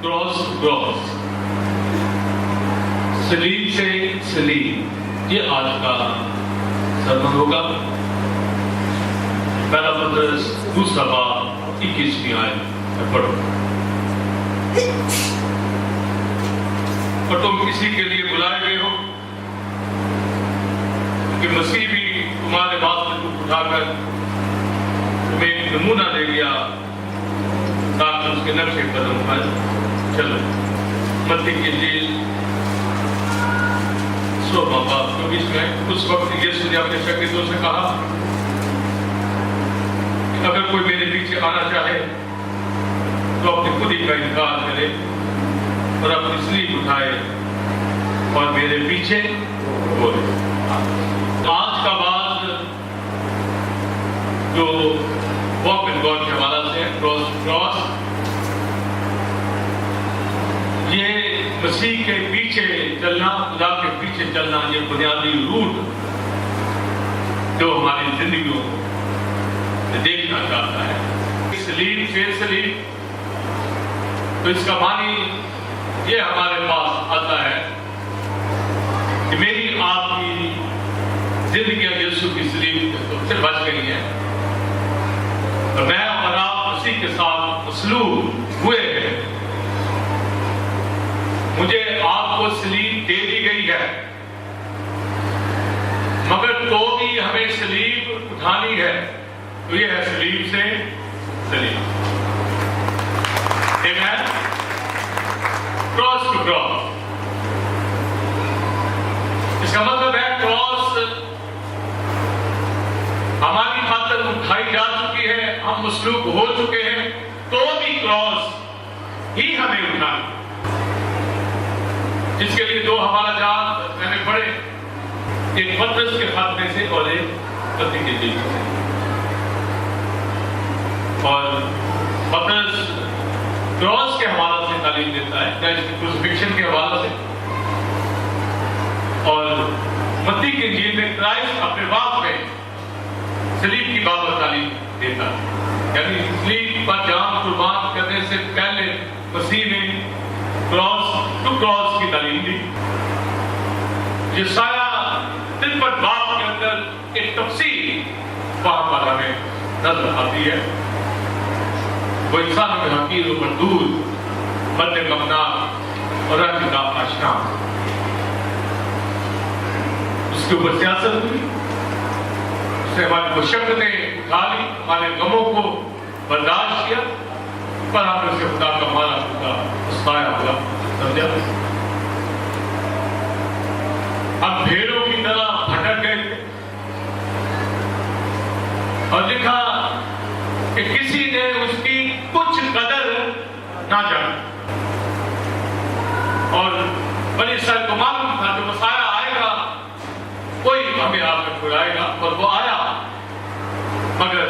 Cross cross, सलीब से सलीब, ये आज का सरमन होगा। पहला पत्रस दूसरा बाब 21वीं आयत पढ़ो। और तुम किसी के लिए बुलाए गए हो कि मसीह भी तुम्हारे वास्ते दुख उठाकर तुम्हें एक नमूना दे गया ताकि उसके नक्शे कदम पर चलो। मत्ती की इंजील 16वां बाब 24 में उस वक्त यीशु ने अपने शागिर्दों से कहा, अगर कोई मेरे पीछे आना चाहे तो अपनी खुदी का इनकार करे और अपनी स्लीब उठाए और मेरे पीछे बोले। आज का बात जो वॉक इन गॉड के हवाला से क्रॉस क्रॉस, ये मसीह के पीछे चलना, खुदा के पीछे चलना, ये बुनियादी रूट जो हमारी जिंदगियों में देखना चाहता है। सलीब से सलीब, तो इसका मानी ये हमारे पास आता है कि मेरी आपकी जिंदगी यीशु की सलीब से बच गई है और मैं और आप मसीह के साथ मसलूब हुए हैं। मुझे आपको सलीब दे दी गई है, मगर तो भी हमें सलीब उठानी है, तो ये है सलीब से सलीब। आमेन। क्रॉस टू क्रॉस, इसका मतलब है क्रॉस हमारी खातिर उठाई जा चुकी है, हम मसलूब हो चुके हैं, तो भी क्रॉस ही हमें उठाना, जिसके लिए दो हवाला जात मैंने पढ़े, एक पत्रस के खत में से और एक मत्ती की इंजील से। और पत्रस क्रॉस के हवाले से तालीम देता है, क्रूसिफिक्शन के हवाले से, और मत्ती की इंजील में क्राइस्ट अपने बाप में सलीब की बाबत तालीम देता है। यानी सलीब पर जान कुर्बान करने से पहले मसीह ने क्रॉस टू क्रॉस की तालीम दी। यशाया 53 बाब के अंदर एक तफसीर वहां पर हमें नजर आती है। वो इंसानों में हकीर और मजदूर, बंदे ममना और रंग का आशना, उसके ऊपर सियासत हुई, उससे हमारी मुशक्कतें उठा ली, हमारे गमों को बर्दाश्त किया, पर हमने उसे खुदा का माना, खुदा उस्ताया हुआ समझा। हम भेड़ों की तरह भटक गए थे और लिखा कि किसी ने उसकी कुछ कदर ना जानी, और बनी इस्राएल को मालूम था जो मसाया आएगा कोई हमें आकर छुड़ाएगा, और वो आया, मगर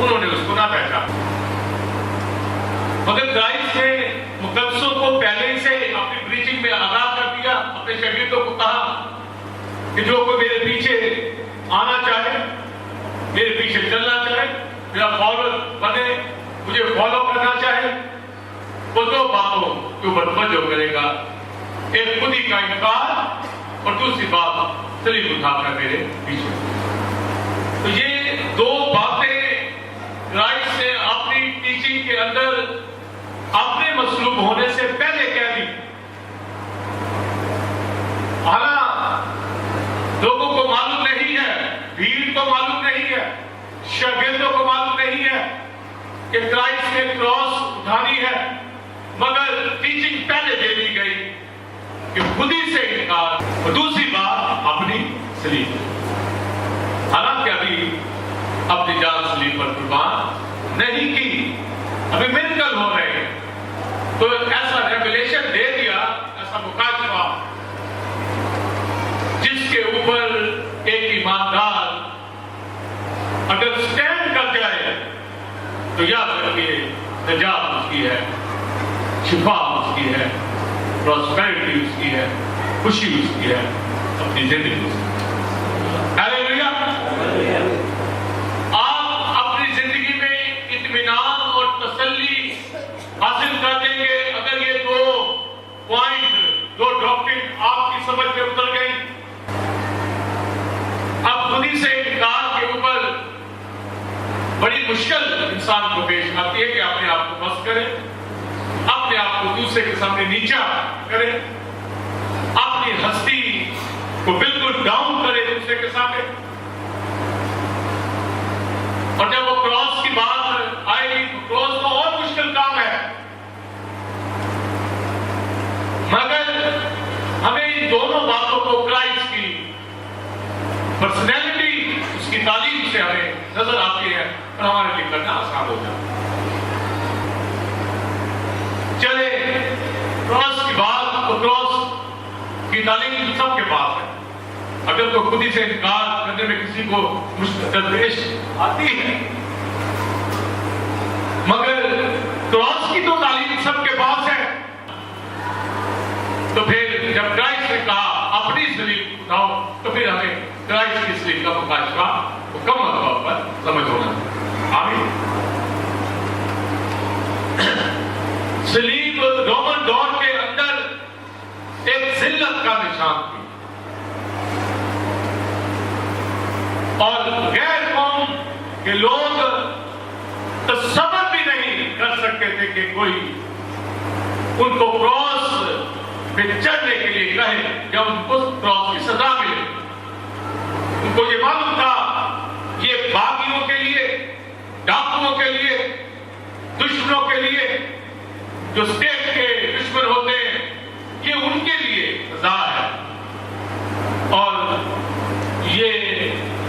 उन्होंने उसको ना पहचाना। मगर क्राइस्ट ने मुकद्दसों को पहले से अपनी प्रीचिंग में आगाह कर दिया, अपने शागिर्दों को कहा कि जो कोई मेरे पीछे आना चाहे, मेरे पीछे चलना चाहे, मेरा फॉलोअर बने, मुझे फॉलो करना चाहे, वो दो बातों के ऊपर तवज्जो करेगा, एक खुदी का इनकार और दूसरी बात सलीब उठाकर मेरे पीछे। तो ये दो बातें क्राइस्ट ने अपनी टीचिंग के अंदर अपने मसलूब होने से पहले कह दी। हालांकि लोगों को मालूम नहीं है, भीड़ को मालूम नहीं है, शागिर्दों को मालूम नहीं है कि क्राइस्ट ने क्रॉस उठानी है, मगर टीचिंग पहले दे दी गई कि खुदी से इनकार और दूसरी बात अपनी सलीब। हालांकि अभी अपनी जान सलीब पर कुर्बान नहीं की, अभी मिरेकल हो रहे हैं, तो ऐसा रेवलेशन दे दिया, ऐसा मुकाशफा जिसके ऊपर एक ईमानदार अगर स्टैंड कर जाए तो याद रखिए निजात उसकी है, शिफा उसकी है, प्रॉस्पेरिटी उसकी है, खुशी उसकी है, अपनी जिंदगी उसकी। हालेलुया। आप अपनी जिंदगी में इत्मीनान और तसल्ली हासिल कर देंगे بڑی مشکل انسان کو پیش آتی ہے کہ اپنے آپ کو مست کرے، اپنے آپ کو دوسرے کے سامنے نیچا کرے، اپنی ہستی کو بالکل ڈاؤن کرے دوسرے کے سامنے. اور جب وہ کراس کی بات آئے گی تو کراس تو اور مشکل کام ہے، مگر ہمیں ان دونوں باتوں کو کرائسٹ کی پرسنالٹی، اس کی تعلیم سے ہمیں نظر آتی ہے اور ہمارے لیے کرنا آسان ہو جاتا ہے. چلے کراس کی بات تو کراس کی تعلیم سب کے پاس ہے. اگر تو خود ہی سے انکار کرنے میں کسی کو درپیش آتی ہے، مگر کراس کی تو تعلیم سب کے پاس ہے. تو پھر جب کرائسٹ نے کہا اپنی صلیب اٹھاؤ تو پھر ہمیں کرائسٹ کی صلیب کا مکاشفہ مکمل طور پر سمجھ ہونا ہے. آمین. صلیب رومن دور کے اندر ایک ذلت کا نشان تھی اور غیر قوم کے لوگ تصور بھی نہیں کر سکتے تھے کہ کوئی ان کو کراس پہ چڑھنے کے لیے کہے یا ان کو کراس کی سزا ملے. ان کو یہ معلوم تھا یہ باغیوں کے لیے، ڈاکوؤں کے لیے، دشمنوں کے لیے، جو اسٹیٹ کے دشمن ہوتے ہیں، یہ ان کے لیے سزا ہے. اور یہ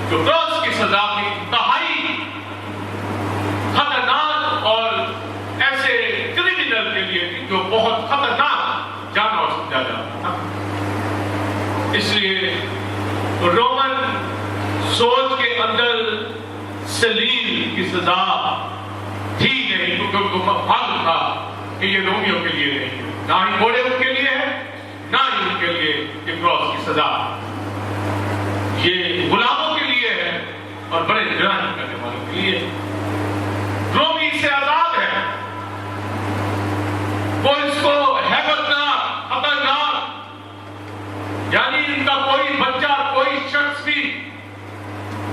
جو کراس کی سزا کی انتہائی خطرناک اور ایسے کرمنل کے لیے تھی جو بہت خطرناک جانا اور سمجھا جاتا تھا. اس لیے رومن سوچ کے اندر صلیب کی سزا تھی نہیں، کیونکہ ان کو معلوم تھا کہ یہ رومیوں کے لیے نہیں ہے، نہ ہی گھوڑے ان کے لیے ہے، نہ ہی ان کے لیے یہ کراس کی سزا، یہ غلاموں کے لیے ہے اور بڑے جرائم کرنے والوں کے لیے. رومی اس سے آزاد ہے، وہ اس کو ہیبتناک، خطرناک، یعنی ان کا کوئی بچہ، کوئی شخص بھی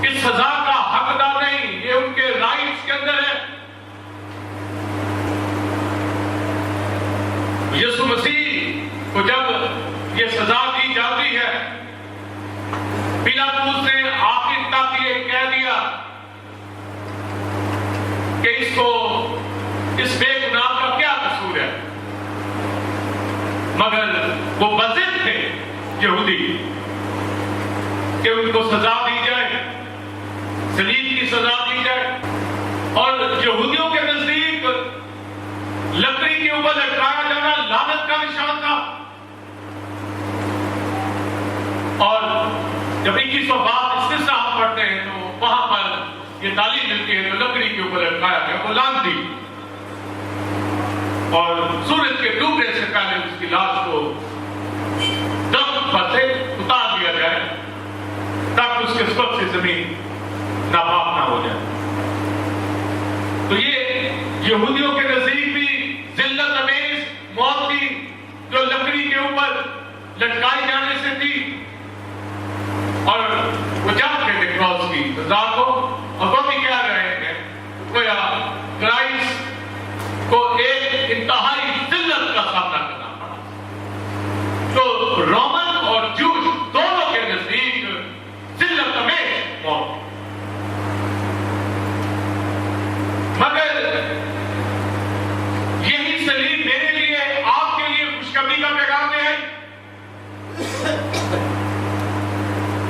اس سزا کا حقدار نہیں، یہ ان کے رائٹس کے اندر ہے. یسوع مسیح کو جب یہ سزا دی جاتی ہے، پیلاطس نے آخر تک یہ کہہ دیا کہ اس کو، اس بے گناہ کا کیا قصور ہے، مگر وہ بضد تھے یہودی کہ ان کو سزا دی جائے، صلیب کی سزا دی جائے. اور یہودیوں کے نزدیک لکڑی کے اوپر لٹکایا جانا لعنت کا نشان تھا. اور جب 21 بات استثنا ہم پڑھتے ہیں تو وہاں پر یہ تعلیم ملتی ہے، تو لکڑی کے اوپر لٹکایا گیا وہ لعنت تھی، اور سورج کے ڈوبنے سے پہلے اس کی لاش کو درخت پر سے اتار دیا جائے تاکہ اس کے سبب سے زمین ناپاک نہ ہو جائے. تو یہ یہودیوں کے نزدیک بھی ذلت امیز موت کی جو لکڑی کے اوپر لٹکائی جانے سے تھی، اور وہ جانتے تھے کراس کی سزا کو. اور وہ بھی کہہ رہے ہیں گویا کرائسٹ کو ایک انتہائی ذلت کا سامنا کرنا پڑا. تو رومن اور جوش دونوں کے نزدیک ذلت امیز موت، مگر یہی صلیب میرے لیے، آپ کے لیے خوشخبری کا پیغام ہے.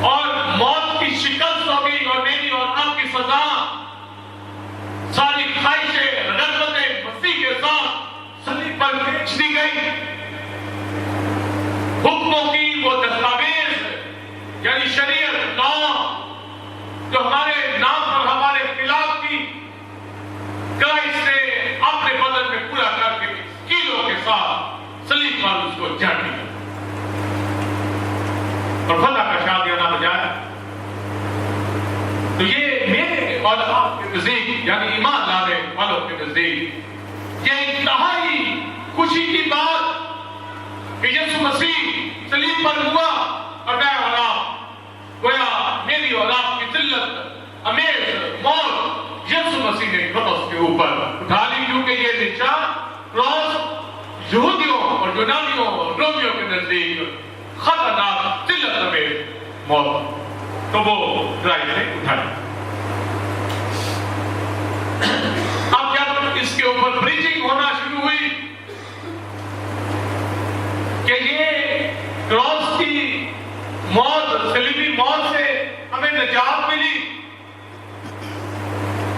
اور موت کی شکست ہوگی اور میری اور آپ کی سزا ساری خواہشیں، رغبتیں مسیح کے ساتھ صلیب پر بیچ دی گئی. حکموں کی وہ دستاویز یعنی شریعت، لاء، جو ہمارے نام اور ہمارے خلاف کی، کرائسٹ نے اپنے بدن میں پورا کر کے کیلوں کے ساتھ صلیب پر اس کو جڑ دیا اور فتح کا شادیانہ بجایا. تو یہ میرے اور آپ کے نزدیک، یعنی ایمان لانے والوں کے نزدیک، یہ انتہائی خوشی کی بات کہ یسوع مسیح صلیب پر ہوا اور میں اور آپ گویا میری اور آپ کی ذلت امیز موت یسوع ऊपर उठा ली, क्योंकि ये निशान क्रॉस यहूदियों और यूनानियों और रोमियों के नजदीक खतरनाक जिल्लत में मौत, तो वो ड्राइव से उठाई। अब जब इसके ऊपर प्रीचिंग होना शुरू हुई कि ये क्रॉस की मौत, सलीबी मौत से हमें निजात मिली,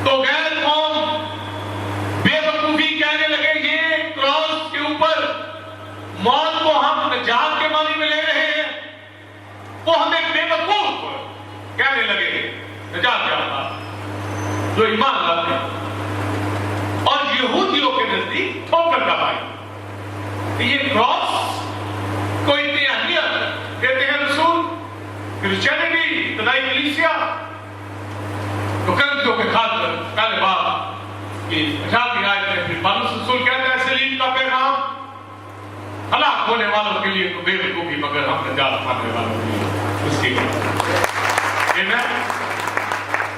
तो गैर कौम बेवकूफी कहने लगे ये क्रॉस के ऊपर मौत को हम निजात के मानी में ले रहे हैं, वो हमें बेवकूफ कहने लगे। निजात क्या था? जो ईमान लाते हैं। और यहूदियों के नजदीक ठोकर दबाई। ये क्रॉस को इतनी अहमियत देते हैं रसूल, क्रिश्चियनिटी, इब्तदाई कलीसिया, तो करंथियों के खातिर पहले बात कि 18वीं आयत में फिर पौलुस रसूल कहता है सलीब का पैगाम हलाक होने वालों के लिए तो बेवकूफी, मगर हम निजात पाने वालों के लिए उसकी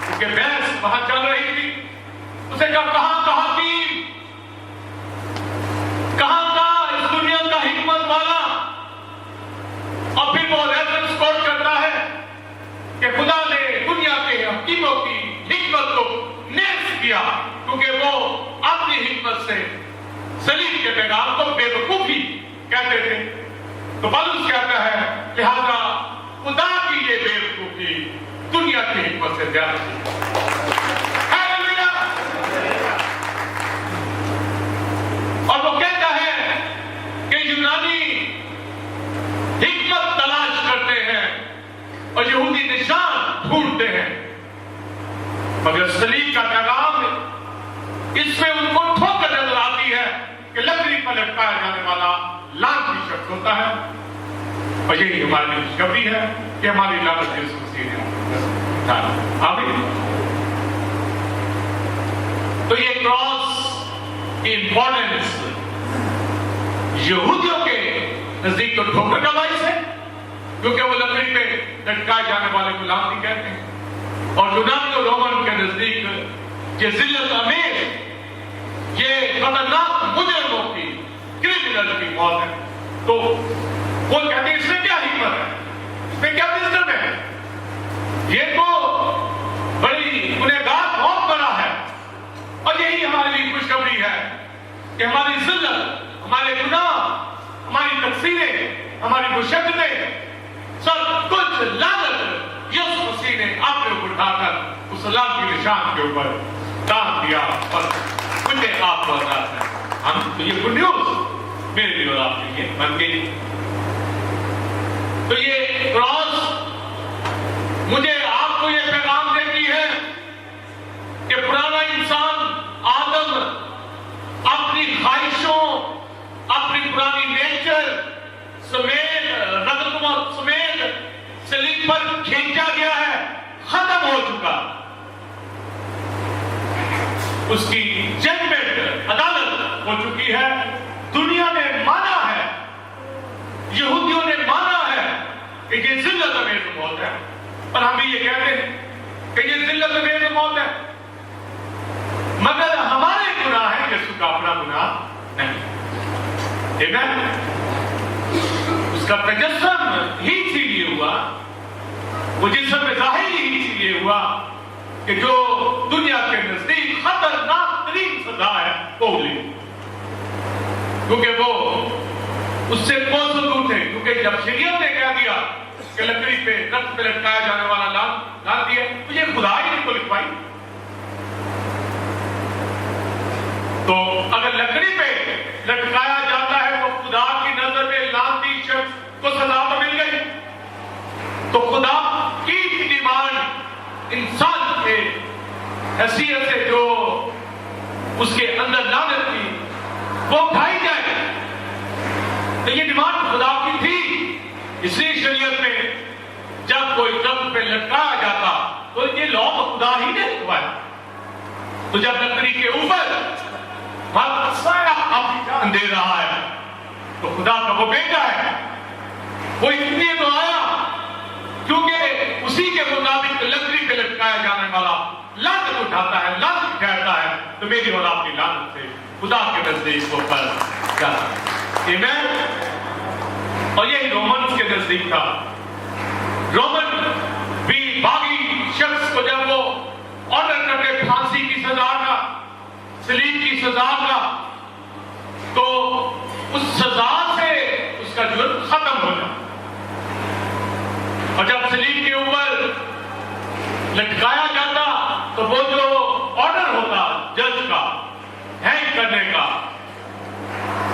क्योंकि बहस वहां चल रही थी। उसे कहा इस दुनिया का हिकमत वाला, और फिर वो रेफरेंस कोट करता है कि खुदा ने दुनिया के हकीमों की हिकमत को नेक्स्ट किया, क्योंकि वो अपनी हिकमत से सलीब के पैगाम को बेवकूफी कहते थे। तो पौलुस कहता है लिहाजा खुदा की ये बेवकूफी दुनिया की हिकमत से ज्यादा थी। और वो कहता है कि यूनानी हिकमत तलाश करते हैं और यहूदी निशान ढूंढते हैं, मगर सलीब का पैगाम इसमें उनको ठोकर नजर आती है कि लकड़ी पर लटकाया जाने वाला लानती शख्स होता है। और यही हमारी खुशखबरी है कि हमारी लानत यीशु मसीह ने आमीन। तो ये क्रॉस की इंपॉर्टेंस यहूदियों के नजदीक तो ठोकर का बाइस है, क्योंकि वो लकड़ी पे लटकाए जाने वाले को लानती कहते हैं, और यूनानी और रोमन के नजदीक ये जिल्लत अमीर, ये खतरनाक मुजरिमों की, क्रिमिनल की मौत है। तो वो कहते हैं इसमें क्या हिकमत है, इसमें क्या विजडम है, ये तो बड़ी गुनहगार बहुत बड़ा है। और यही हमारे लिए खुशखबरी है कि हमारी जिल्लत, हमारे गुनाह, हमारी तकसीरें, हमारी मुशक्कतें, सब कुछ लानत यीशु मसीह ने अपने ऊपर उठाकर उस लाल की निशान के ऊपर डाल दिया और मुझे आपको आजाद है। हम तो ये गुड न्यूज मेरे लिए और आपके लिए बन गई। तो ये क्रॉस मुझे आपको ये पैगाम देती है कि पुराना इंसान आदम अपनी ख्वाहिशों, अपनी पुरानी नेचर समेत, रगतों समेत सलीब पर खींचा गया है, खत्म हो चुका। उसकी जजमेंट, अदालत हो चुकी है। दुनिया ने माना है, यहूदियों ने माना है कि ये जिल्लत अमेज़ मौत है, और हम भी ये कहते हैं कि ये जिल्लत अमेज़ मौत है, मगर हमारे गुनाह है, यीशु का अपना गुनाह नहीं। उसका तजस्सुम ही इसीलिए हुआ, वो जिस्म में ज़ाहिर ही इसीलिए हुआ कि जो दुनिया के नजदीक खतरनाक तरीन सजा है वो मिली, क्योंकि वो उससे कोसों दूर थे। क्योंकि जब शरीयत ने कह दिया कि लकड़ी पे रक्त पे लटकाया जाने वाला लाल दिया, तो ये खुदा ही इनको लिखवाई। तो अगर लकड़ी पे लटकाया जाता है तो खुदा की नजर में लानती शख्स को सजा तो मिल गई। तो खुदा की डिमांड इंसान के हैसियत से जो उसके अंदर लानत थी वो उठाई जाए, तो ये डिमांड खुदा की थी। इसलिए शरीयत में जब कोई रक्त पे लटकाया जाता तो ये लॉ खुदा ही ने लिखवाया। तो जब लकड़ी के ऊपर जान दे रहा है तो खुदा का वो बेटा है, वो इसलिए तो आया क्योंकि उसी के मुताबिक लकड़ी पे लटकाया जाने वाला लानत उठाता है, लानत ठहरता है। تو میری اور آپ کی لعنت سے خدا کے نزدیک وہ پر جاتا ہے. آمین. اور یہی رومنس کے نزدیک تھا. رومن بھی باغی شخص کو جب وہ آرڈر کرتے پھانسی کی سزا کا، صلیب کی سزا کا، تو اس سزا سے اس کا جرم ختم ہو جاتا. اور جب صلیب کے اوپر لٹکایا جاتا تو وہ جو آرڈر ہوتا جج کا ہینگ کرنے کا،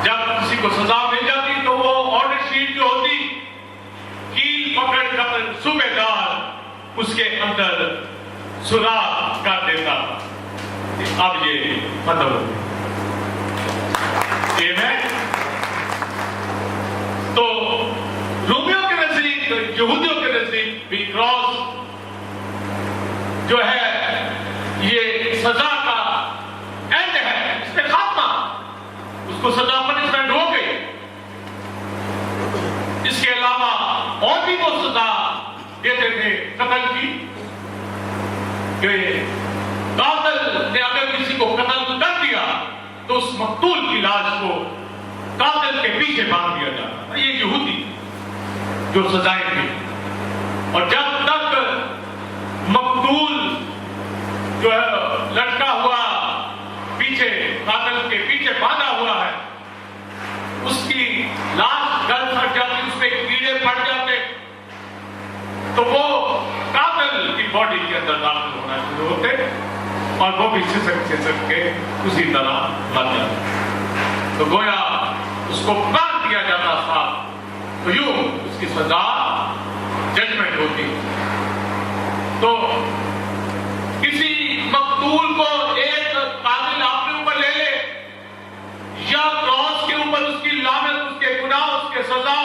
جب کسی کو سزا مل جاتی تو وہ آرڈر شیٹ جو ہوتی کیل پکڑ کر صوبے دار اس کے اندر سوراخ کر دیتا. اب یہ ختم ہو گیا. تو رومیوں کے نزدیک، یہودیوں کے نزدیک بھی کراس جو ہے یہ سزا کا اینڈ ہے، اس میں خاتمہ. اس کو سزا پنشمنٹ ہو گئی. اس کے علاوہ اور بھی وہ سزا دیتے تھے قتل کی، کہ قاتل نے اگر کسی کو قتل کر دیا تو اس مقتول کی لاش کو قاتل کے پیچھے باندھ دیا جاتا. یہ یہودی جو سزائیں تھیں. اور جب تک مقتول جو ہے لٹکا ہوا پیچھے قاتل کے پیچھے باندھا ہوا ہے، اس کی لاش گل پھٹ جاتی، اس میں کیڑے پھٹ جاتے تو وہ قاتل کی باڈی کے اندر داخل ہونا شروع ہوتے اور وہ بھی سسک کے اسی طرح مر جاتے. تو گویا اس کو باندھ دیا جاتا تھا. تو یوں اس کی سزا ججمنٹ ہوتی. تو کسی مقتول کو ایک قاتل اپنے اوپر لے لے یا کراس کے اوپر اس کی لعنت، اس کے گناہ، اس کے سزا،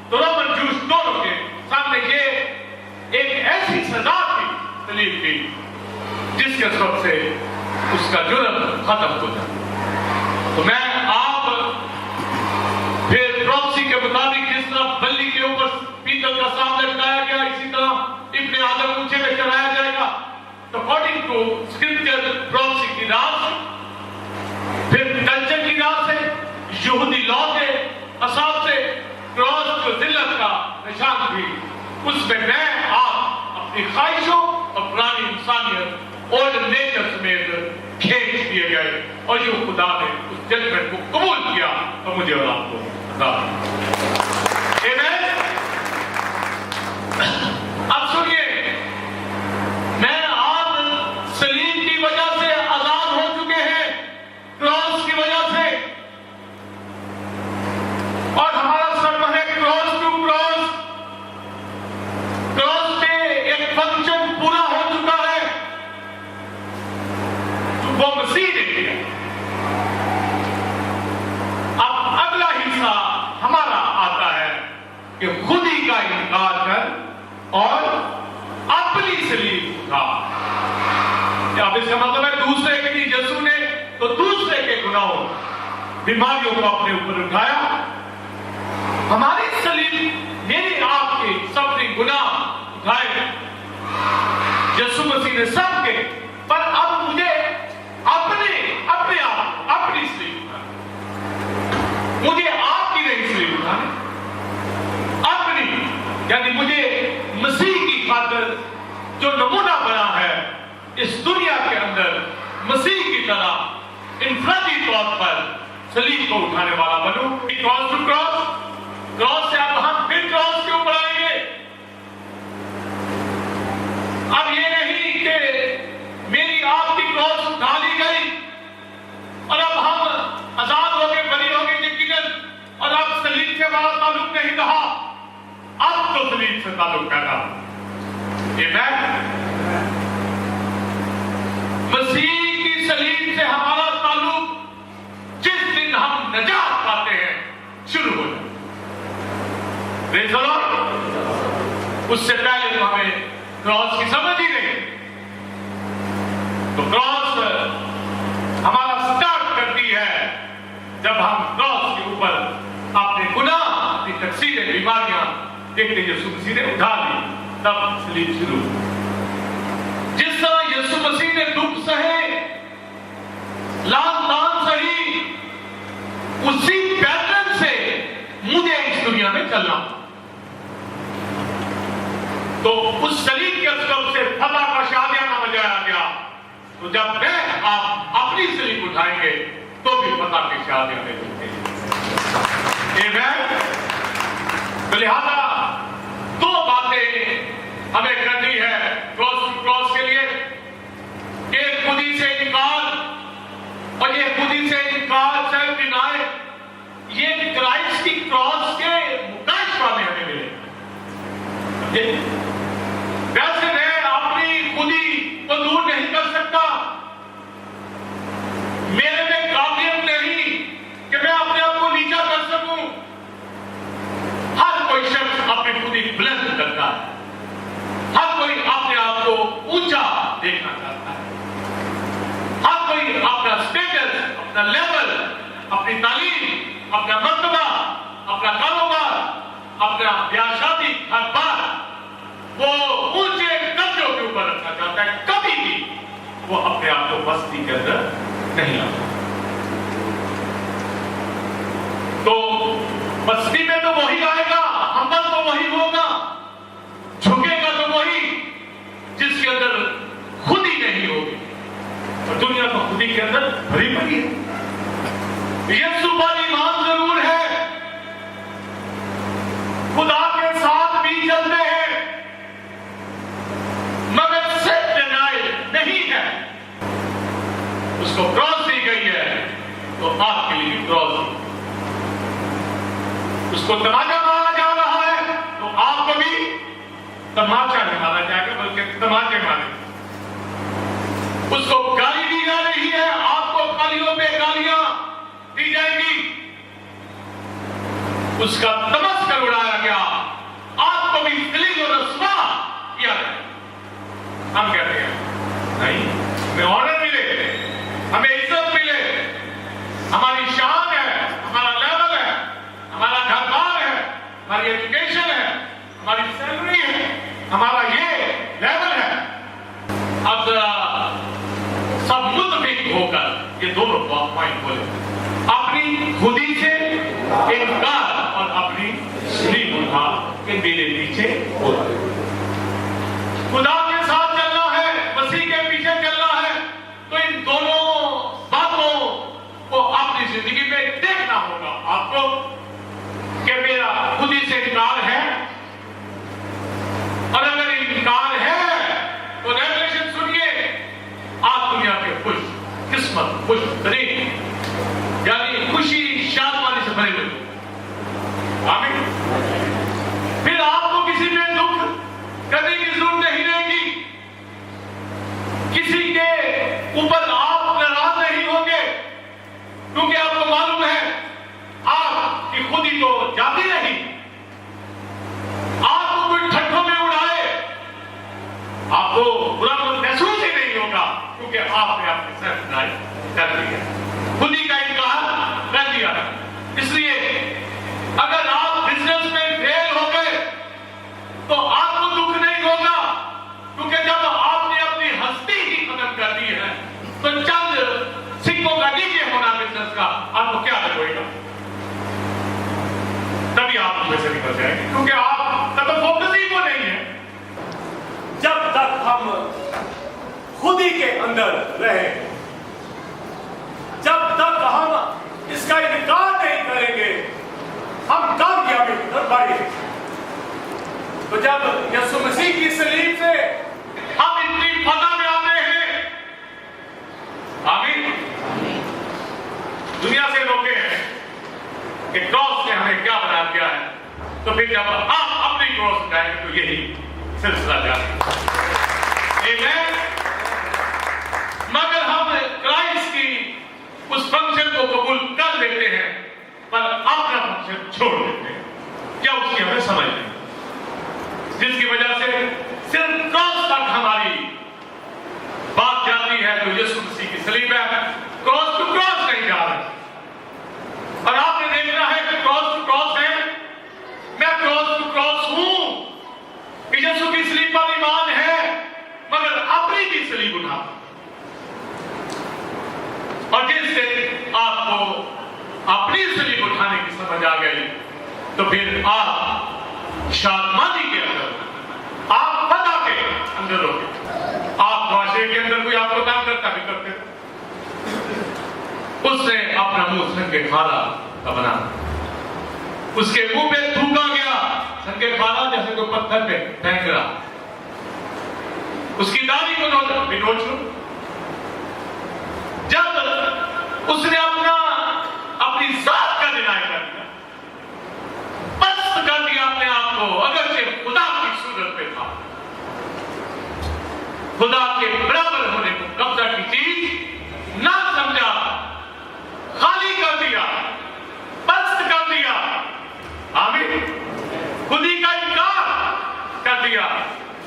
تو رومن جوش دونوں کے سامنے یہ ایک ایسی سزا تھی صلیب کی جس کے سبب سے اس کا جرم ختم ہو جاتا. تو میں آپ پھر پروفیسی کے مطابق جس طرح بلی کے اوپر پیتل کا سانپ لٹکایا گیا، اسی طرح ابن آدم اونچے میں چڑھایا جائے گا. تو اکارڈنگ ٹو اسکرپچر پروفیسی کی راہ سے، پھر کلچر کی راہ سے، یہودی لا کے حساب سے کراس جو ذلت کا نشان تھی، اس میں آپ اپنی خواہشوں اور پرانی انسانیت اور نیچر سمیت کھینچ دیے گئے اور یہ خدا نے اس ججمنٹ کو قبول کیا اور مجھے اور آپ کو عطا کیا. اب سنیے، میں آپ صلیب کی وجہ سے آزاد ہو چکے ہیں، کراس کی وجہ سے، اور ہمارا سرمن ہے کراس ٹو کراس. کراس پہ ایک فنکشن پورا ہو چکا ہے تو وہ مسیح نے کیا. اب اگلا حصہ ہمارا آتا ہے کہ خود ہی کا انکار کر اور اپنی صلیب اٹھا. اب اس کا مطلب ہے دوسرے کے لیے یسوع نے تو دوسرے کے گناہوں، بیماریوں کو اپنے اوپر اٹھایا. ہماری صلیب، میری آپ کے سب نے گناہ اٹھائے یسوع مسیح نے سب کے، پر اب مجھے اپنے آپ اپنی صلیب اٹھانی. مجھے آپ کی نہیں صلیب اٹھانی، اپنی، یعنی مجھے مسیح کی خاطر جو نمونہ بنا ہے اس دنیا کے اندر مسیح کی طرح انفرادی طور پر صلیب کو اٹھانے والا بنوں. کراس ٹو کراس، کراس سے اب ہم پھر کراس کے اوپر آئیں گے. اب یہ نہیں کہ میری آپ کی کراس اٹھا لی گئی اور اب ہم آزاد ہو گئے، بری ہو گئے یقیناً، اور اب صلیب سے ہمارا تعلق نہیں رہا. اب تو صلیب سے تعلق پیدا. مسیح کی صلیب سے ہمارا تعلق جس دن ہم نجات پاتے ہیں شروع ہو جاتا. اس سے پہلے تو ہمیں کراس کی سمجھ ہی نہیں. تو کراس ہمارا سٹارٹ کرتی ہے جب ہم کراس کے اوپر اپنے گناہ، اپنی تقصیریں، بیماریاں دیکھتے یسوع مسیح نے اٹھا لی، تب صلیب شروع. جس طرح یسوع مسیح نے دکھ سہے उसी पैटर्न से मुझे इस दुनिया में चलना। तो उस सलीब के असबाब से फतह का शादियाना बजाया गया। तो जब मैं आप अपनी सलीब उठाएंगे तो भी फतह के शादियाने मिलते हैं। तो लिहाजा दो बातें हमें करनी है क्रॉस टू क्रॉस के लिए। एक खुदी से इनकार, और ये खुदी से इनकार सेल्फ डिनाय, ये क्राइस्ट की क्रॉस के मुकाशफा में हमें मिले। वैसे मैं अपनी खुदी को दूर नहीं कर सकता, मेरे में काबिलियत नहीं कि मैं अपने आप को नीचा कर सकूं। हर कोई शख्स अपनी खुदी बुलंद करता है, हर कोई अपने आप को ऊंचा देखना चाहता है, हर कोई अपना स्टेटस, अपना लेवल, अपनी तालीम, अपना मर्तबा, अपना कारोबार, अपना ब्याह शादी, हर बार वो ऊंचे दर्जों के ऊपर रखना चाहता है। कभी भी वो अपने आप को बस्ती के अंदर नहीं लाता। तो बस्ती में तो वही आएगा, हम्बल तो वही होगा, झुकेगा तो वही जिसके अंदर खुदी नहीं होगी। और दुनिया तो खुदी के अंदर भरी पड़ी है। यीशु पर ईमान जरूर है, खुदा के साथ भी चलते हैं, मगर सेल्फ डिनायल नहीं है। उसको क्रॉस दी गई है तो आपके लिए भी क्रॉस दी। उसको तमाचा मारा जा रहा है तो आपको भी तमाचा नहीं मारा जाएगा, बल्कि तमाचे मारे। उसको गाली दी जा रही है, आपको गालियों पे गालियां दी जाएंगी। उसका तमस्कर उड़ाया गया, आपको भी दिल और रस्वा किया गया। हम कहते हैं नहीं, हमें ऑनर मिले, हमें इज्जत मिले, हमारी शान है, हमारा लेवल है, हमारा घर बार है, हमारी एजुकेशन है, हमारी सैलरी है, हमारा ये लेवल है। अब सब मुतफिक होकर ये दोनों पॉइंट बोले, अपनी खुदी से इनकार और अपनी सलीब उठा के मेरे पीछे हो। खुदा के साथ चलना है, मसीह के पीछे चलना है, तो इन दोनों बातों को अपनी जिंदगी में देखना होगा आपको कि मेरा खुदी से इनकार है, और अगर इनकार है तो रेवलेशन सुनिए, आप दुनिया के खुश किस्मत, खुश तरीन, यानी खुशी शादमानी से भरे हुए। आमीन। फिर आपको किसी में दुख करने की जरूरत नहीं रहेगी, किसी के ऊपर आप नाराज नहीं होंगे, क्योंकि आपको मालूम है आपकी खुदी तो जाती नहीं। आपको कोई ठट्ठों में उड़ाए, आपको बुरा महसूस ही नहीं होगा, क्योंकि आपने अपने सेल्फ डिनाय कर दिया, खुदी का इनकार कर दिया। इसलिए अगर आप बिजनेस में फेल हो गए तो आपको दुख नहीं होगा, क्योंकि जब आपने अपनी हस्ती ही खत्म कर दी है तो चंद सिक्कों का नीचे होना बिजनेस का आपको क्या लगेगा, तभी आप उसमें से निकल जाएंगे, क्योंकि आप तब फोकस ही वो नहीं है। जब तक हम खुदी के अंदर रहे, जब तक हम इसका इनकार नहीं करेंगे, हम कामयाबी की तरफ बढ़ेंगे। तो जब यीशु मसीह की सलीब से हम इतनी फतह में आते हैं, आमीन, दुनिया से रोके हैं कि क्रॉस ने हमें क्या बना दिया है, तो फिर जब आप अपनी क्रॉस उठाएंगे तो यही सिलसिला जारी है। मगर हम क्राइस्ट की उस फंक्शन को कबूल कर लेते हैं, पर अपना फंक्शन छोड़ देते हैं। क्या उसकी हमें समझ नहीं, जिसकी वजह से सिर्फ क्रॉस तक हमारी बात जाती है, जो यीशु मसीह की सलीब है। क्रॉस टू क्रॉस नहीं जा रहे, और आपने देखना है कि क्रॉस टू क्रॉस है, मैं क्रॉस टू क्रॉस हूं, यीशु की सलीब पर ईमान है, मगर अपनी भी सलीब उठा। और जिस दिन आपको अपनी सलीब उठाने की समझ आ गई, तो फिर आप शादमानी के अंदर, आप पता के अंदर होगे। आप मुआशरे के अंदर कोई आपको काम करता भी करते थे, उसने अपना मुंह संगे खाला का बना, उसके मुंह पे थूका गया संगे खाला, जैसे कोई पत्थर पे फेंक रहा, उसकी दाढ़ी को नोच लो। जब उसने अपनी जात का डिनाई कर दिया, पस्त कर दिया अपने आप को, अगरचे खुदा की सूरत पे था, खुदा के बराबर होने को कब्जा की चीज ना समझा, खाली कर दिया, पस्त कर दिया, आमीन, खुदी का इनकार कर दिया,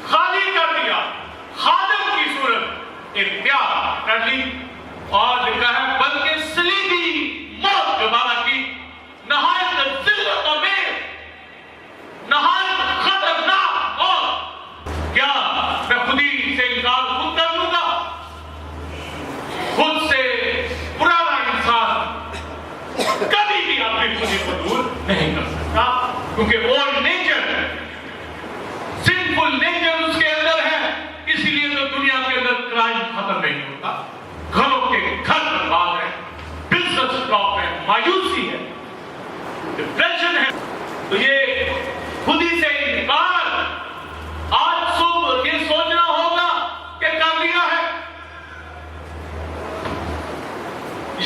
खाली कर दिया, खादम की सूरत इख्तियार कर ली, और लिखा है बल्कि सलीबी मौत दोबारा की, नहायत जिल्लत में, नहायत खतरनाक। और क्या मैं खुदी से इनकार खुद कर लूंगा? खुद से पुराना इंसान कभी भी अपनी खुदी को दूर नहीं कर सकता, क्योंकि ओल्ड नेचर, सिंफुल नेचर उसके अंदर है। इसलिए तो दुनिया के अंदर क्राइम खत्म नहीं होता, घरों के घर बर्बाद है, बिजनेस फ्लॉप है, मायूसी है, डिप्रेशन है। तो ये खुदी से इनकार आज सुबह ये सोचना होगा कि कर लिया है।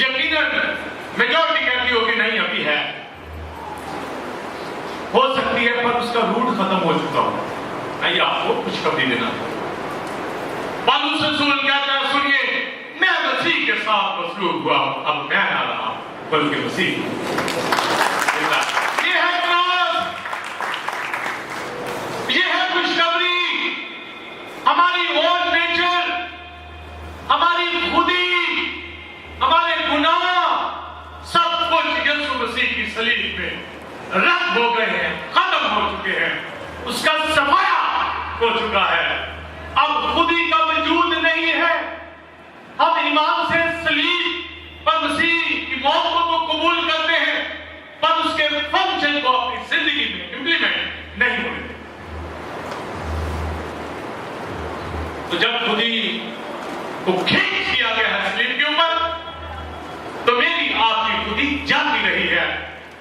यकीनन मेजॉरिटी कहती होगी नहीं अभी है, हो सकती है, पर उसका रूट खत्म हो चुका हो। नहीं, आपको खुशखबरी देना। पौलुस रसूल कहता है, सुनिए, मैं मसीह के साथ मसलूब हुआ, अब मैं ना रहा बल्कि मसीह। ये है क्रॉस, ये है खुशखबरी। हमारी ओल्ड नेचर, हमारी खुदी, हमारे गुनाह, सब कुछ यीशु मसीह की सलीब में रद्द हो गए हैं, खत्म हो चुके हैं, उसका सफाया हो चुका है। अब खुदी का वजूद नहीं है। हम ईमान से सलीब पर मसीह की मौत को तो कबूल करते हैं, पर उसके फंक्शन को अपनी जिंदगी में इंप्लीमेंट नहीं होते। तो जब खुदी को खींच दिया गया है सलीब के ऊपर, तो मेरी आपकी खुदी जाती रही है,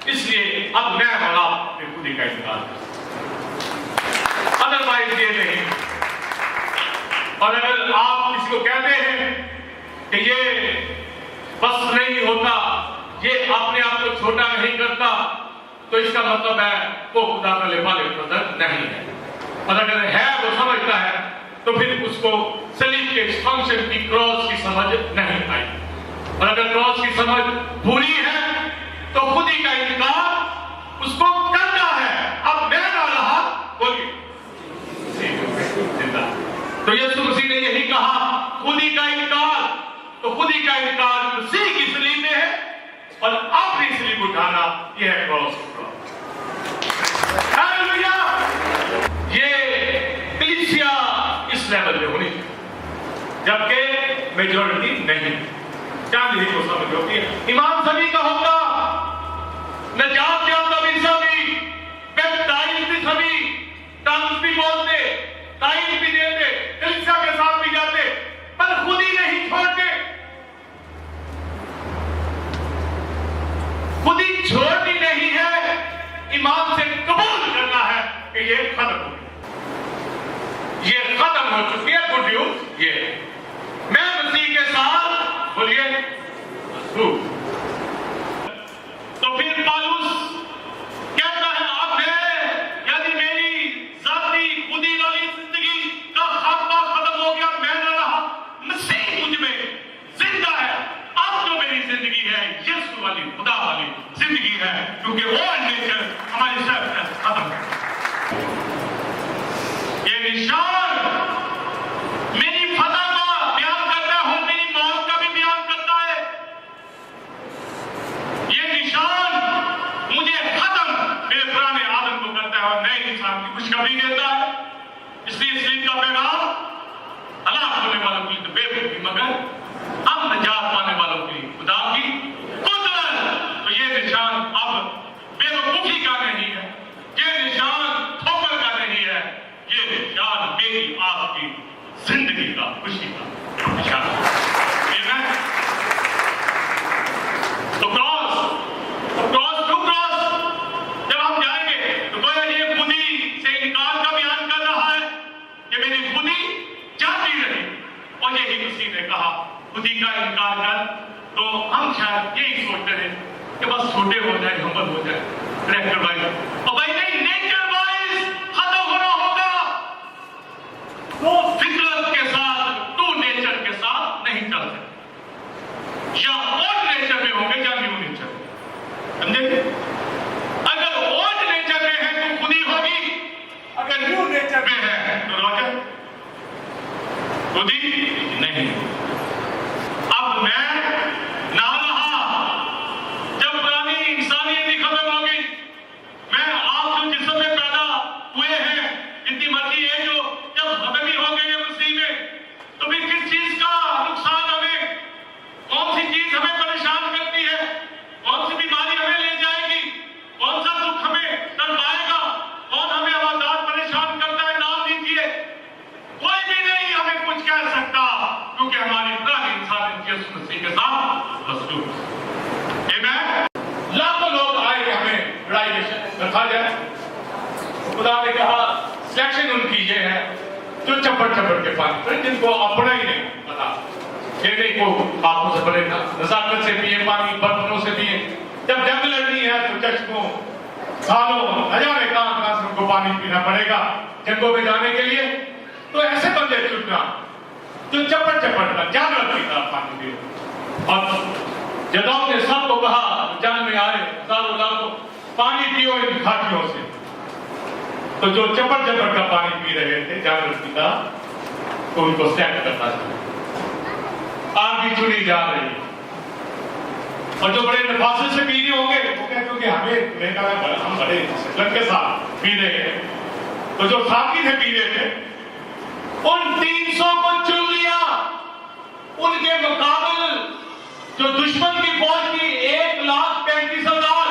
इसलिए अब मैं और आप अपनी खुदी का इनकार कर, अदरवाइज ये नहीं। और अगर आप किसी को कहते हैं कि ये बस नहीं होता, ये अपने आप को छोटा नहीं करता, तो इसका मतलब है वो खुदा का लिफाफे प्रदर नहीं है। और अगर है, वो समझता है, तो फिर उसको सलीब के फंक्शन की, क्रॉस की समझ नहीं आई। और अगर क्रॉस की समझ पूरी है, तो खुदी का इनकार उसको करना है। अब मैं ना रहा, बोलिए जिंदा। तो यीशु मसीह ने यही कहा, खुदी का इनकार, तो खुदी का इनकार मसीह की सलीब में है, और अपनी सलीब उठाना यह है क्रॉस। हालेलुया। ये कलीसिया इस लेवल पे होनी चाहिए, जबकि मेजॉरिटी नहीं। चांदी को समझ होती है, ईमान सभी का होगा, नजात याफ्ता भी सभी, बैप्टाइज भी सभी, टंग्स भी बोलते, ताइज भी देते, कलीसिया के साथ भी जाते, पर खुदी नहीं छोड़ते। खुदी छोड़नी नहीं है, ईमान से कबूल करना है कि ये खत्म हो गई, ये खत्म हो चुकी है। गुड न्यूज ये, मैं मसीह के साथ, बोलिए, तो फिर पौलुस कहता है, अब मैं, यदि मेरी जाती खुदी वाली जिंदगी का खात्मा खत्म हो गया, मैं न रहा, मसीह मुझ में जिंदा है। अब जो मेरी जिंदगी है, यीशु वाली, खुदा वाली जिंदगी है, क्योंकि वो नेचर हमारी सब खत्म है। ये निशान मेरी फतह का बयान करता है और मेरी मौत का भी बयान करता है। ये निशान मुझे खत्म, मेरे पुराने आदम को करता है और नए इंसान की खुशखबरी देता है। इसलिए सलीब का पैगाम हलाक होने वालों के लिए तो बेवकूफी, मगर हम निजात पाने वालों के लिए खुदा की कुदरत। तो ये शायद यही सोचते हैं कि बस छोटे हो जाए, हम्बल हो जाए, ट्रैक्टर वाइज। और भाई नहीं, नेचर वाइज खत्म होना होगा। तो फितरत के साथ, टू नेचर के साथ नहीं चल सकते। या ओल्ड नेचर में होंगे या न्यू नेचर, समझे? अगर ओल्ड नेचर में है तो खुदी होगी, अगर न्यू नेचर में है तो रोजर खुदी नहीं। अब मैं ना रहा, जब पुरानी इंसानियत ही खत्म हो गई, मैं आप जो जिस्म में पैदा हुए हैं, जितनी मर्जी है जो, जब खत्म ही हो गई है मसीह में, तो फिर किस चीज का नुकसान हमें, कौन सी चीज हमें परेशान करती है, कौन सी बीमारी हमें ले जाएगी, कौन सा दुख हमें तड़पाएगा, कौन हमें आवाज़ परेशान करता है, नाम दीजिए। कोई भी नहीं हमें कुछ कह सकता, क्योंकि हमारी पुरानी इंसान यीशु मसीह के साथ मसलूब। आमीन। लाखों लोग आए कि हमें लड़ाई रखा जाए, खुदा ने कहा सिलेक्शन उनकी ये है जो चप्पड़ के पानी पर, जिनको अपना ही नहीं पता, ये नहीं को हाथों से भरे, नजाकत से पिए पानी, बर्तनों से पिए। जब जंग लड़नी है तो चश्मों, सालों, हजारे कहां से उनको पानी पीना पड़ेगा जंगों में जाने के लिए। तो ऐसे बंदे चुनना जो चप्पड़ का जानवर की तरह पानी पिए। और जब आपने सबको कहा जंग में आए हजारों लाखों, पानी पियो इन घाटियों से, तो जो चप्पड़ का पानी पी रहे थे जानवर की तरह, तो उनको सेट करना चाहिए। आग भी चुनी जा रही है, और जो बड़े नफासत से पी रहे होंगे वो कहते होंगे हमें हम बड़े लग के साथ पी रहे हैं। तो जो साथी थे पी रहे थे, उन 300 को चुन लिया। उनके मुकाबले जो दुश्मन की फौज थी 1,35,000,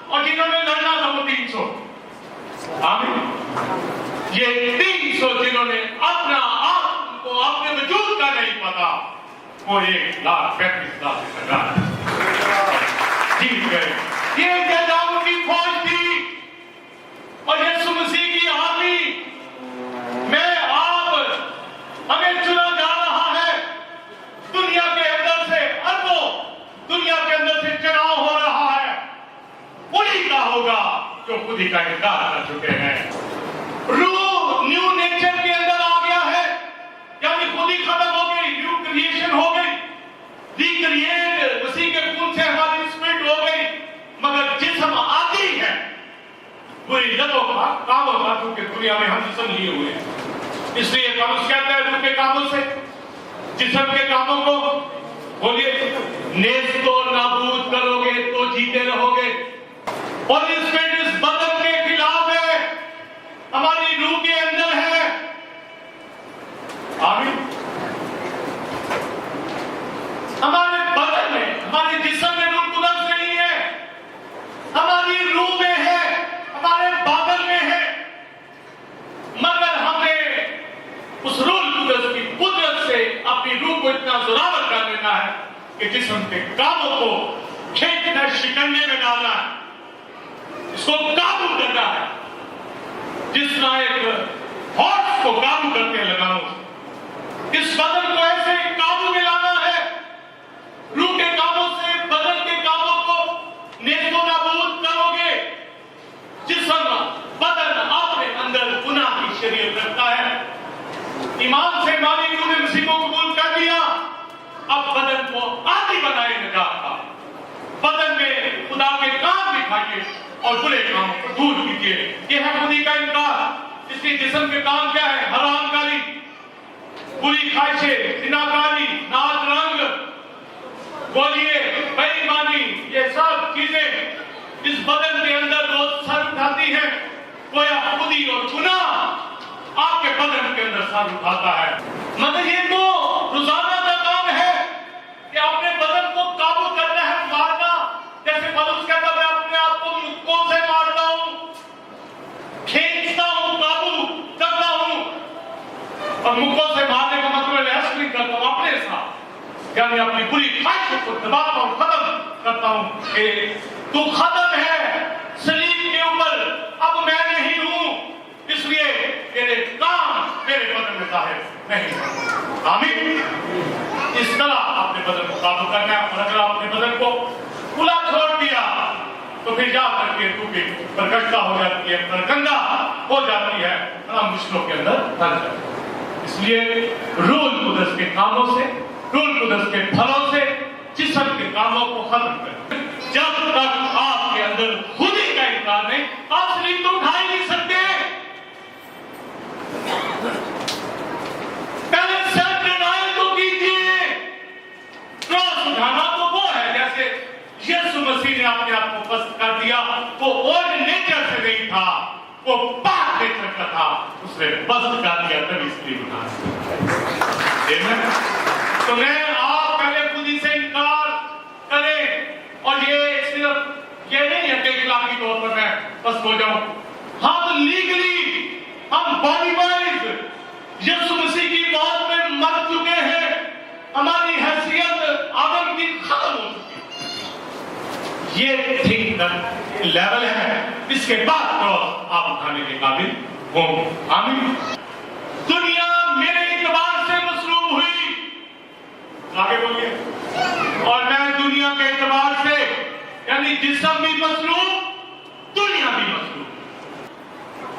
और जिन्होंने लड़ना था वो 300। आमीन। ये 300 जिन्होंने अपना आप को अपने वजूद का नहीं पता, वो 1,35,000 जीत गए। ये जदाऊ की फौज थी, और यीशु मसीह की आर्मी में हमें चुना जा रहा है। दुनिया के अंदर से अरबों, दुनिया के अंदर से चुनाव हो रहा है। उन्हीं का होगा जो खुद ही का इनकार कर चुके हैं। रूह न्यू नेचर के अंदर आ गया है, यानी खुद ही खत्म हो गई, न्यू क्रिएशन हो गई, रिक्रिएट मसीह के खून से हमारी स्पिरिट हो गई। मगर जिस्म आती है बुरी जदों का, कामों का, क्योंकि दुनिया में हम जिस्म लिए हुए हैं। इसलिए पौलुस कहता है रूह के कामों से जिस्म के कामों को बोलिए नेस्तो नाबूद करोगे तो जीते रहोगे। और स्पिरिट इस बदन के खिलाफ है, हमारी रूह के अंदर है। आमीन। हमारे बदन में, हमारे जिस्म में रूह कुदस नहीं है, हमारी रूह में है, हमारे बादल में है। मगर हमने उस रूह कुदस की कुदरत से अपनी रूह को इतना जोरावर कर लेना है कि जिस्म के कामों को खींचना, शिकंजे में डालना है, इसको काबू करना है। जिस तरह एक हॉर्स को काबू करते हैं लगामों से, इस बदन को ऐसे काबू में लाना है। रूह के कामों से बदन के कामों को नेस्तो नाबूद करोगे। जिस्म बदन अपने अंदर गुनाह की शरीयत रखता है। ईमान से मानी रूह ने मसीह को कबूल कर लिया, अब बदन को आदि बनाए निजात का। बदन में खुदा के काम दिखाइए और बुरे कामों को दूर कीजिए। यह है खुदी का इनकार। इसलिए जिस्म के काम क्या है? हरामकारी, बुरी ख्वाहिशें, जिनाकारी, नाच रंग, बोलिए बेईमानी, ये सब चीजें इस बदन के अंदर रोज सर उठाती हैं। गोया खुदी और चुना आपके बदन के अंदर सर उठाता है। मतलब ये तो रोजाना का काम है कि अपने बदन को काबू करना है, मारना। जैसे पौलुस कहता है, मैं अपने आप को मुक्कों से मारता हूं, खींचता हूं, काबू करता हूं। और मुक्कों से मारने का मतलब रेसलिंग करता हूं अपने साथ, यानी अपनी बुरी ख्वाहिशों को दबाता हूं, खत्म करता हूं कि तू खत्म है सलीब के ऊपर, अब मैं नहीं हूं, इसलिए तेरे काम मेरे बदन में जाहिर नहीं। आमीन। इस तरह अपने बदन को काबू करना है। और अगर अपने बदन तो फिर जा करके तू भी प्रकटता हो जाती है, प्रकंदा हो जाती है, बड़ा मुश्किलों के अंदर फंस जाती है। इसलिए रूह कुदस के कामों से, रूह कुदस के फलों से जिस्म के कामों को खत्म करें। जब तक आपके अंदर खुद ही का इनकार नहीं, आप सलीब तो उठा ही नहीं सकते। पहले सेल्फ डिनायल तो कीजिए। क्रॉस उठाना तो वो है जैसे यीशु मसीह ने अपने आप को पस्त कर दिया। वो ओल्ड नेचर से नहीं था, वो पाक नेचर का था, उसने पस्त कर दिया, तभी सलीब उठाया। आमीन। तो मैं आप पहले खुद ही से इनकार करें, और ये सिर्फ ये नहीं है कि इखलाकी तौर पर मैं पस्त हो जाऊं। हम लीगली, हम बॉडी वाइज यीशु मसीह की मौत में मर चुके हैं। हमारी हैसियत आदम की खत्म हो चुकी है। ये ठीक लेवल है, इसके बाद क्रॉस आप उठाने के काबिल होंगे। आमीन। दुनिया मेरे इतबार से मसलूब हुई, आगे बोलिए, और मैं दुनिया के इतबार से, यानी जिस्म भी मसलूब, दुनिया भी मसलूब।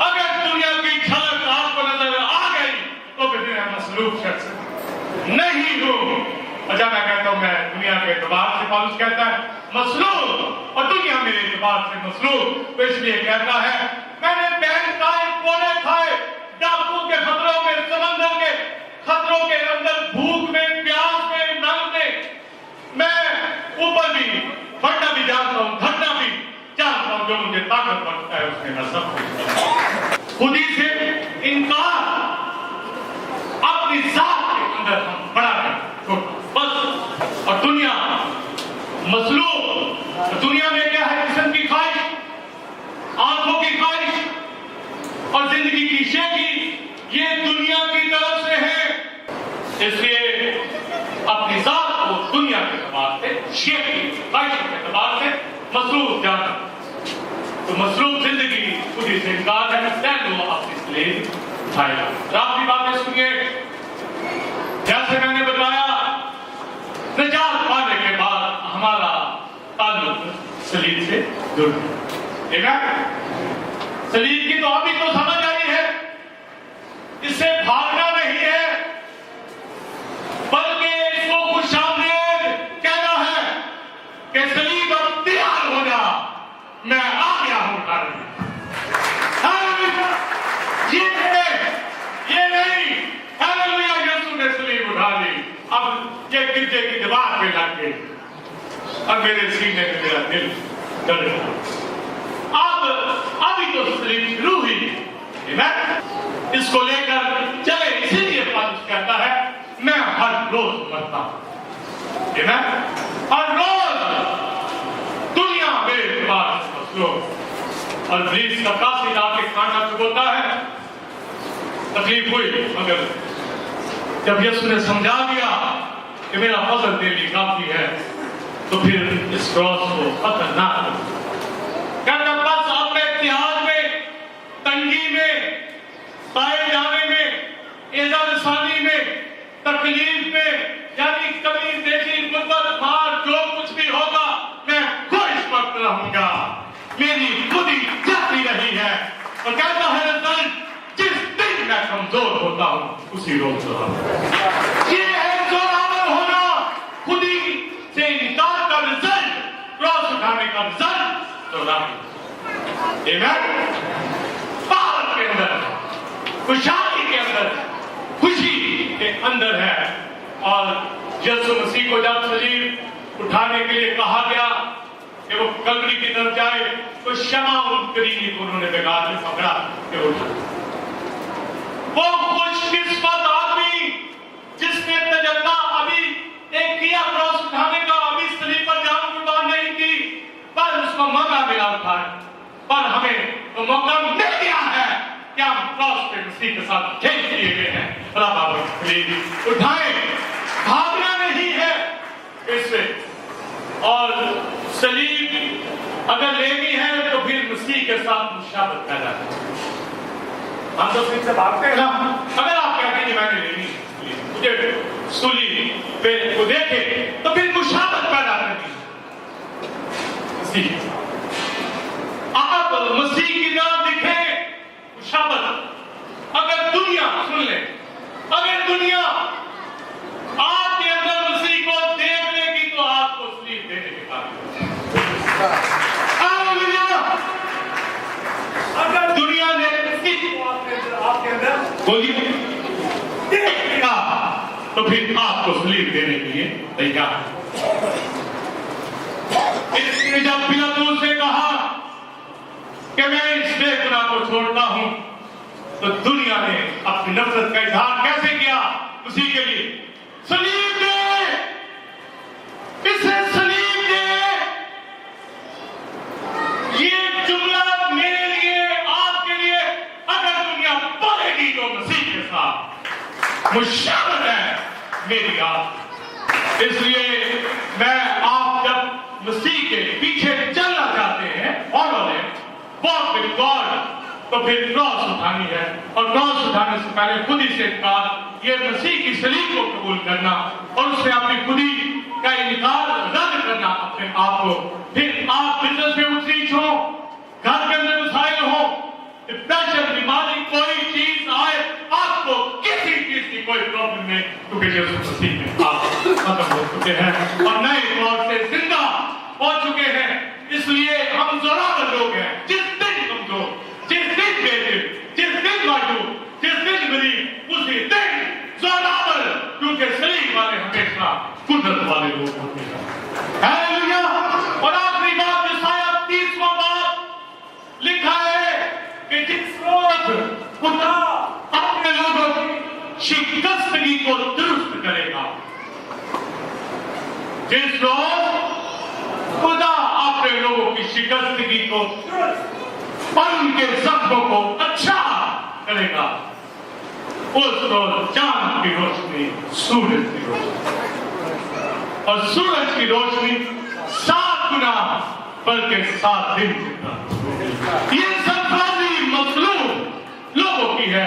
अगर दुनिया की झलक आपको नजर आ गई तो फिर मैं मसलूब शख्स नहीं हूं। अच्छा, मैं कहता हूं मैं दुनिया के एतबार से, पौलुस कहता है मसलूब, और दुनिया मेरे एतबार से मसलूब। तो इसलिए कहता है मैंने बैंक खाए, कोने खाए, डाकू के खतरों में, समंदर के खतरों के अंदर, भूख में, प्यास में, नंग में, मैं ऊपर भी बढ़ना भी जानता हूं, घटना भी जानता हूं। जो मुझे ताकत बख्शता है उसने मैं सब कुछ। खुद ही से इनकार, अपनी जात के अंदर हम बड़ा है बस। और दुनिया मसलूब, दुनिया में क्या है? जिस्म की ख्वाहिश, आंखों की ख्वाहिश और जिंदगी की शेखी, ये दुनिया की तरफ से है। इसलिए अपनी जात को दुनिया के एतबार से, शेखी ख्वाहिशों के एतबार से मसलूब जाना। तो मसलूब जिंदगी खुद ही से इनकार है, दैन वो अपनी स्लेव उठाएगा। आपकी बातें सुनिए। जैसे मैंने बताया, निजात पाने के बाद हमारा ताल्लुक सलीब से जुड़ गया। सलीब की तो अभी तो समझ आई है, इससे भागना नहीं है, बल्कि इसको खुशामदीद कहना है कि सलीब अब तैयार हो जा, मैं आ गया हूं उठाने। ये नहीं हालेलुया, यीशु ने सलीब उठा ली, अब ये गिरजे की दीवार पे लग गई, अब मेरे सीने में मेरा दिल डर गया। अब अभी तो सलीब शुरू हुई है, इसको लेकर चले। इसीलिए पौलुस कहता है मैं हर रोज मरता हूं, हर रोज दुनिया मेरे पास मसलूब। और इब्लीस का कासिद आके खाना चुगोता है। तकलीफ हुई, मगर जब यीशु ने समझा दिया कि मेरा फजल तेरे लिए काफी है, तो फिर इस क्रॉस को खतरनाक कहता बस अपने इत्तेहाद में, तंगी में, पाए जाने में, एज़ारसानी में, तकलीफ में, यानी कभी देखी गुर्बत मार, जो कुछ भी होगा मैं खुश वक्त रहूंगा। मेरी खुदी जाती रही है। और कहता है रिजल्ट, जिस दिन मैं कमजोर होता हूं उसी रोज ये है जोरावर होना। खुदी से इनकार का रिजल्ट, क्रॉस उठाने का रिजल्ट जोरावर। पावर के अंदर, खुशहाली के अंदर, खुशी के अंदर है। और यीशु मसीह को जब सलीब उठाने के लिए कहा गया कि वो कब्र की तरफ जाए, तो शमा करीनी को उन्होंने बेकार में पकड़ा कि उठा। वो खुशकिस्मत आदमी जिसने तजर्बा अभी एक किया क्रॉस उठाने का, अभी सलीब पर जान कुर्बान नहीं की, पर उसको मौका मिला उठाने। पर हमें तो मौका मिल गया है कि हम क्रॉस पे मसीह के साथ खेल किए गए हैं। सलीब उठाए, भागना नहीं है इससे। और सलीब अगर लेनी है तो फिर मसीह के साथ मुशाबत पैदा करें। हम तो फिर से भागते हैं ना। अगर आप कहते हैं कि मैंने लेनी मुझे सूली पे को देखे, तो फिर मुशाबत पैदा करनी। बोलिए, देखा तो फिर आपको सलीब देने के लिए तैयार। इसने जब पिलातुस से कहा कि मैं इस बेगुनाह को छोड़ता हूं, तो दुनिया ने अपनी नफरत का इजहार कैसे किया उसी के लिए? सलीब दे, इसे सलीब दे। ये जुमला मेरे लिए, आपके लिए अगर दुनिया बोलेगी तो मसीह के साथ मुशावरत है मेरी आप। इसलिए मैं आप जब मसीह के पीछे चलना चाहते हैं और वॉक विद गॉड, तो फिर क्रॉस उठानी है, और क्रॉस उठाने से पहले खुदी से इनकार, ये मसीह की सलीब को कबूल करना और उससे अपनी खुदी का इनकार रद्द करना अपने आप को। फिर आप बिजनेस में उतरीच हो, घर के अंदर मसाइल हो, डिप्रेशन, बीमारी, कोई चीज आए, आपको किसी चीज की कोई प्रॉब्लम नहीं, क्योंकि यीशु मसीह में आप खत्म हो चुके हैं और नए तौर से जिंदा हो चुके हैं। इसलिए हम जोरावर लोग हैं। जिस दिन कमजोर, जिस दिन बेदिल, जिस दिन मजबूर, जिस दिन गरीब, उसी दिन जोरावर, क्योंकि सलीब वाले हमेशा कुदरत वाले लोग होते हैं। हालेलुया। और आखिरी बात, यशायाह 30वां बाब लिखा है कि जिस रोज खुदा अपने लोगों की शिकस्तगी को दुरुस्त करेगा, जिस रोज खुदा अपने लोगों की शिकस्तगी को और उनके जख्मों को अच्छा करेगा, उस रोज चांद की रोशनी, सूरज की रोशनी, और सूरज की रोशनी 7 गुना बल्कि 7 दिन जितना। ये सरफराजी मजलूम लोगों की है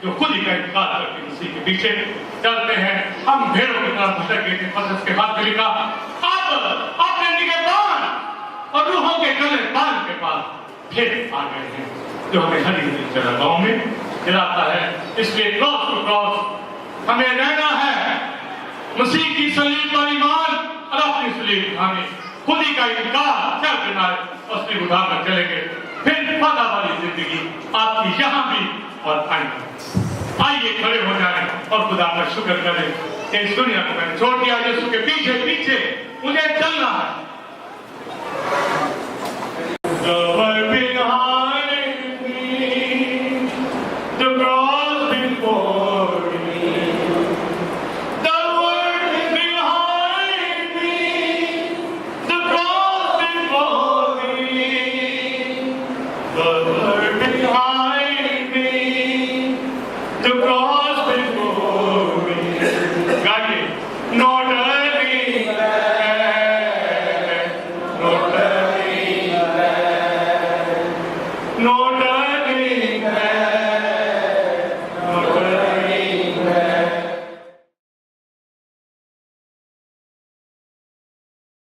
जो खुद ही का इनकार करके मसीह के पीछे चलते हैं। हम भेड़ों की तरह भटक गए थे, पतरस के हाथ में लिखा, अब अपने निगहबान और रूहों के गले बांध के पास फिर आ गए हैं, जो हमें हरी हरी चरागाहों में खिलाता है। इसलिए क्रॉस टू क्रॉस हमें रहना है, मसीह की सलीब पर ईमान और अपनी सलीब उठाने, खुद ही का इनकार चल किनारे और सलीब उठाकर चलेंगे, फिर फायदा वाली जिंदगी आपकी यहाँ भी और आएंगे। आइए खड़े हो जाएं और खुदा का शुक्र करें कि इस दुनिया को मैंने छोड़ दिया, यीशु के पीछे पीछे मुझे चलना है।